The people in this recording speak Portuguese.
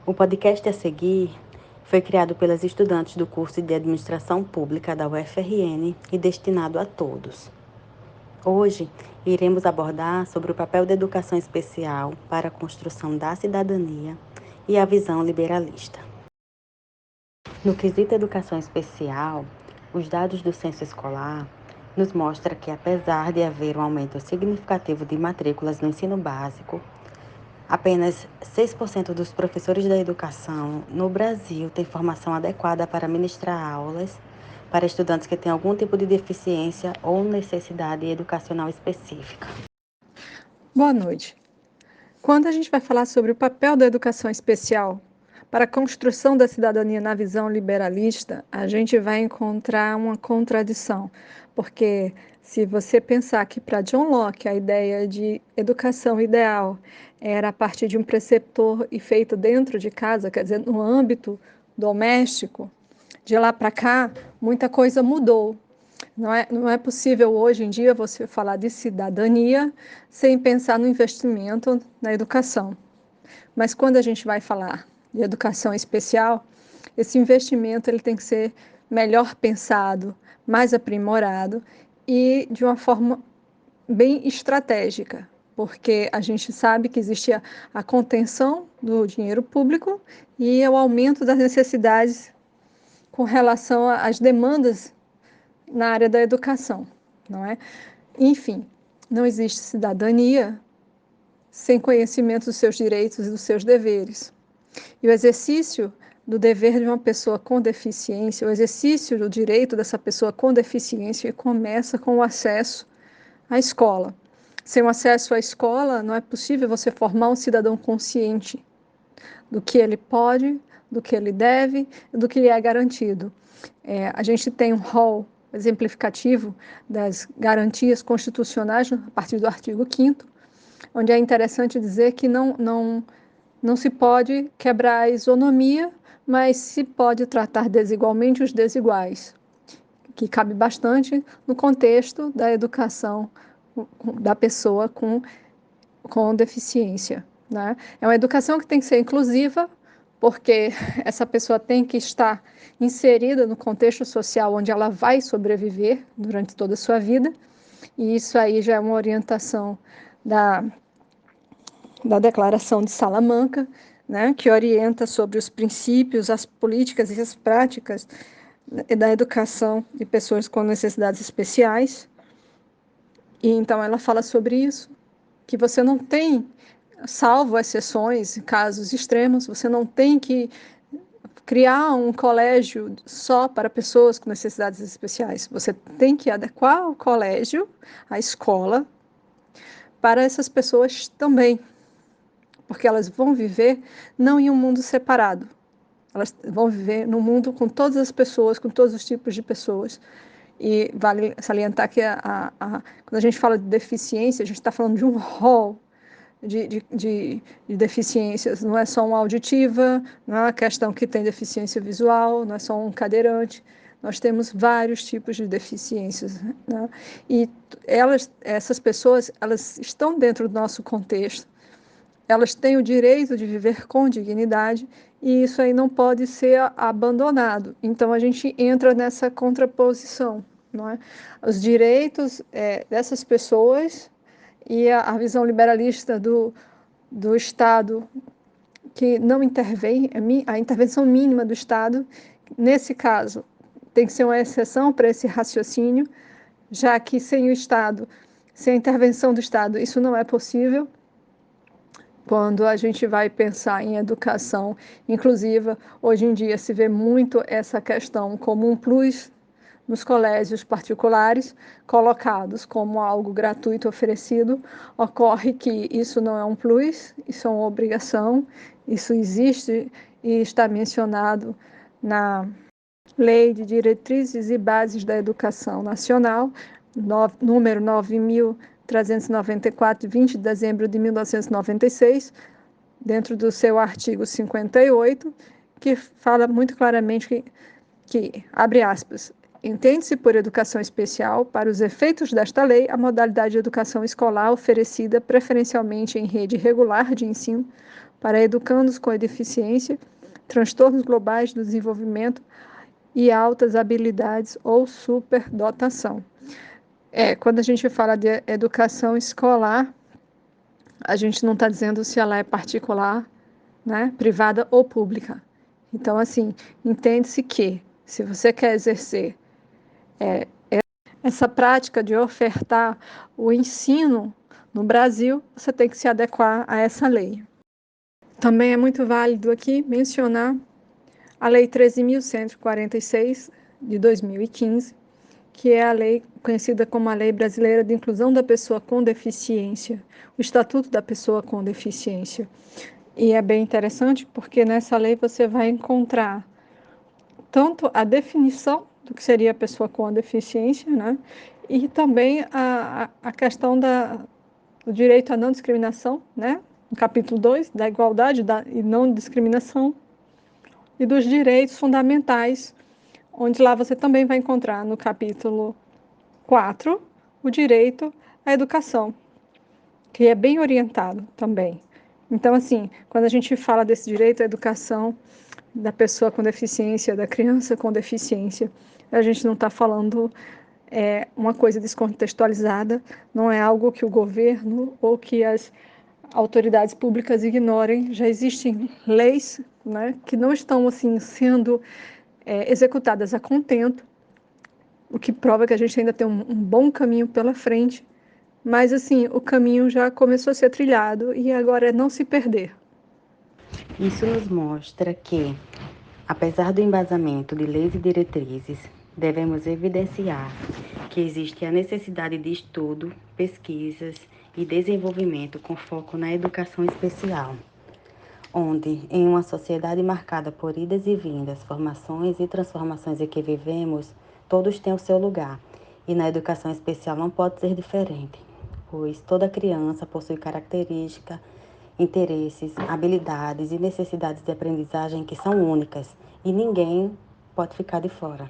O podcast a seguir foi criado pelas estudantes do curso de Administração Pública da UFRN e destinado a todos. Hoje, iremos abordar sobre o papel da educação especial para a construção da cidadania e a visão liberalista. No quesito educação especial, os dados do censo escolar nos mostram que, apesar de haver um aumento significativo de matrículas no ensino básico, apenas 6% dos professores da educação no Brasil têm formação adequada para ministrar aulas para estudantes que têm algum tipo de deficiência ou necessidade educacional específica. Boa noite. Quando a gente vai falar sobre o papel da educação especial para a construção da cidadania na visão liberalista, a gente vai encontrar uma contradição, porque se você pensar que para John Locke a ideia de educação ideal era a partir de um preceptor e feito dentro de casa, quer dizer, no âmbito doméstico, de lá para cá, muita coisa mudou. Não é possível hoje em dia você falar de cidadania sem pensar no investimento na educação. Mas quando a gente vai falar de educação especial, esse investimento ele tem que ser melhor pensado, mais aprimorado e de uma forma bem estratégica, porque a gente sabe que existe a contenção do dinheiro público e o aumento das necessidades com relação às demandas na área da educação, não é? Enfim, não existe cidadania sem conhecimento dos seus direitos e dos seus deveres. E o exercício do dever de uma pessoa com deficiência, o exercício do direito dessa pessoa com deficiência começa com o acesso à escola. Sem o acesso à escola, não é possível você formar um cidadão consciente do que ele pode, do que ele deve e do que lhe é garantido. A gente tem um rol exemplificativo das garantias constitucionais a partir do artigo 5º, onde é interessante dizer que não se pode quebrar a isonomia, mas se pode tratar desigualmente os desiguais, que cabe bastante no contexto da educação da pessoa com deficiência, né? É uma educação que tem que ser inclusiva, porque essa pessoa tem que estar inserida no contexto social onde ela vai sobreviver durante toda a sua vida, e isso aí já é uma orientação da Declaração de Salamanca, né, que orienta sobre os princípios, as políticas e as práticas da educação de pessoas com necessidades especiais. E então ela fala sobre isso, que você não tem, salvo exceções, casos extremos, você não tem que criar um colégio só para pessoas com necessidades especiais. Você tem que adequar o colégio, a escola, para essas pessoas também, porque elas vão viver não em um mundo separado. Elas vão viver num mundo com todas as pessoas, com todos os tipos de pessoas. E vale salientar que quando a gente fala de deficiência, a gente está falando de um rol de deficiências. Não é só uma auditiva, não é uma questão que tem deficiência visual, não é só um cadeirante. Nós temos vários tipos de deficiências, né? E essas pessoas, elas estão dentro do nosso contexto. Elas têm o direito de viver com dignidade e isso aí não pode ser abandonado. Então a gente entra nessa contraposição, não é? Os direitos dessas pessoas e a visão liberalista do Estado que não intervém, a intervenção mínima do Estado, nesse caso, tem que ser uma exceção para esse raciocínio, já que sem o Estado, sem a intervenção do Estado, isso não é possível. Quando a gente vai pensar em educação inclusiva, hoje em dia se vê muito essa questão como um plus nos colégios particulares, colocados como algo gratuito oferecido. Ocorre que isso não é um plus, isso é uma obrigação, isso existe e está mencionado na Lei de Diretrizes e Bases da Educação Nacional, número 9.394, de 20 de dezembro de 1996, dentro do seu artigo 58, que fala muito claramente que abre aspas, entende-se por educação especial, para os efeitos desta lei, a modalidade de educação escolar oferecida preferencialmente em rede regular de ensino para educandos com deficiência, transtornos globais do desenvolvimento e altas habilidades ou superdotação. Quando a gente fala de educação escolar, a gente não está dizendo se ela é particular, né, privada ou pública. Então, assim, entende-se que, se você quer exercer essa prática de ofertar o ensino no Brasil, você tem que se adequar a essa lei. Também é muito válido aqui mencionar a Lei 13.146, de 2015, que é a lei conhecida como a Lei Brasileira de Inclusão da Pessoa com Deficiência, o Estatuto da Pessoa com Deficiência. E é bem interessante porque nessa lei você vai encontrar tanto a definição do que seria a pessoa com a deficiência, né? E também a questão do direito à não discriminação, né? No capítulo 2, da igualdade e não discriminação, e dos direitos fundamentais, onde lá você também vai encontrar no capítulo 4 o direito à educação, que é bem orientado também. Então, assim, quando a gente fala desse direito à educação da pessoa com deficiência, da criança com deficiência, a gente não está falando uma coisa descontextualizada, não é algo que o governo ou que as autoridades públicas ignorem. Já existem leis, né, que não estão assim sendo executadas a contento, o que prova que a gente ainda tem um bom caminho pela frente, mas assim, o caminho já começou a ser trilhado e agora é não se perder. Isso nos mostra que, apesar do embasamento de leis e diretrizes, devemos evidenciar que existe a necessidade de estudo, pesquisas e desenvolvimento com foco na educação especial, onde, em uma sociedade marcada por idas e vindas, formações e transformações em que vivemos, todos têm o seu lugar, e na educação especial não pode ser diferente, pois toda criança possui características, interesses, habilidades e necessidades de aprendizagem que são únicas, e ninguém pode ficar de fora.